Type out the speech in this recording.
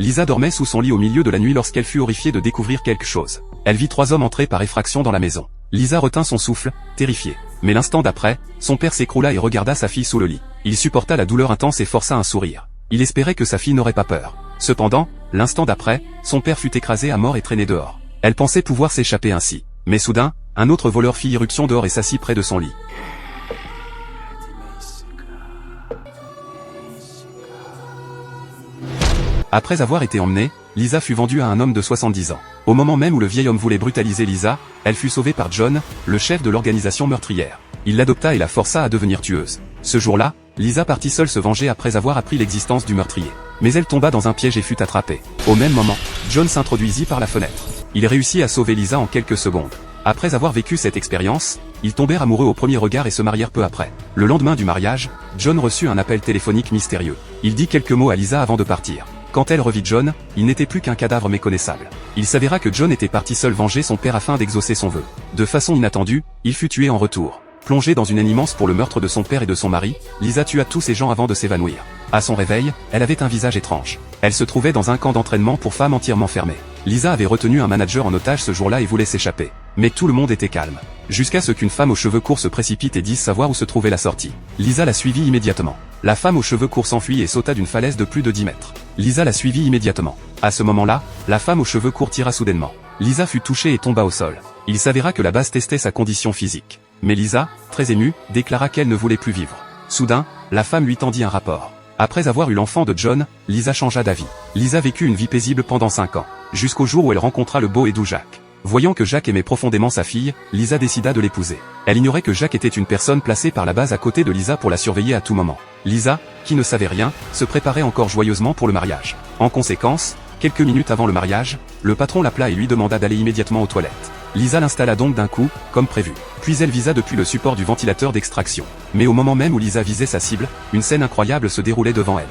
Lisa dormait sous son lit au milieu de la nuit lorsqu'elle fut horrifiée de découvrir quelque chose. Elle vit 3 hommes entrer par effraction dans la maison. Lisa retint son souffle, terrifiée. Mais l'instant d'après, son père s'écroula et regarda sa fille sous le lit. Il supporta la douleur intense et força un sourire. Il espérait que sa fille n'aurait pas peur. Cependant, l'instant d'après, son père fut écrasé à mort et traîné dehors. Elle pensait pouvoir s'échapper ainsi. Mais soudain, un autre voleur fit irruption dehors et s'assit près de son lit. Après avoir été emmenée, Lisa fut vendue à un homme de 70 ans. Au moment même où le vieil homme voulait brutaliser Lisa, elle fut sauvée par John, le chef de l'organisation meurtrière. Il l'adopta et la força à devenir tueuse. Ce jour-là, Lisa partit seule se venger après avoir appris l'existence du meurtrier. Mais elle tomba dans un piège et fut attrapée. Au même moment, John s'introduisit par la fenêtre. Il réussit à sauver Lisa en quelques secondes. Après avoir vécu cette expérience, ils tombèrent amoureux au premier regard et se marièrent peu après. Le lendemain du mariage, John reçut un appel téléphonique mystérieux. Il dit quelques mots à Lisa avant de partir. Quand elle revit John, il n'était plus qu'un cadavre méconnaissable. Il s'avéra que John était parti seul venger son père afin d'exaucer son vœu. De façon inattendue, il fut tué en retour. Plongée dans une haine immense pour le meurtre de son père et de son mari, Lisa tua tous ces gens avant de s'évanouir. À son réveil, elle avait un visage étrange. Elle se trouvait dans un camp d'entraînement pour femmes entièrement fermé. Lisa avait retenu un manager en otage ce jour-là et voulait s'échapper. Mais tout le monde était calme. Jusqu'à ce qu'une femme aux cheveux courts se précipite et dise savoir où se trouvait la sortie. Lisa la suivit immédiatement. La femme aux cheveux courts s'enfuit et sauta d'une falaise de plus de 10 mètres. Lisa la suivit immédiatement. À ce moment-là, la femme aux cheveux courts tira soudainement. Lisa fut touchée et tomba au sol. Il s'avéra que la base testait sa condition physique. Mais Lisa, très émue, déclara qu'elle ne voulait plus vivre. Soudain, la femme lui tendit un rapport. Après avoir eu l'enfant de John, Lisa changea d'avis. Lisa vécut une vie paisible pendant 5 ans, jusqu'au jour où elle rencontra le beau et doux Jacques. Voyant que Jacques aimait profondément sa fille, Lisa décida de l'épouser. Elle ignorait que Jacques était une personne placée par la base à côté de Lisa pour la surveiller à tout moment. Lisa, qui ne savait rien, se préparait encore joyeusement pour le mariage. En conséquence, quelques minutes avant le mariage, le patron l'appela et lui demanda d'aller immédiatement aux toilettes. Lisa l'installa donc d'un coup, comme prévu. Puis elle visa depuis le support du ventilateur d'extraction. Mais au moment même où Lisa visait sa cible, une scène incroyable se déroulait devant elle.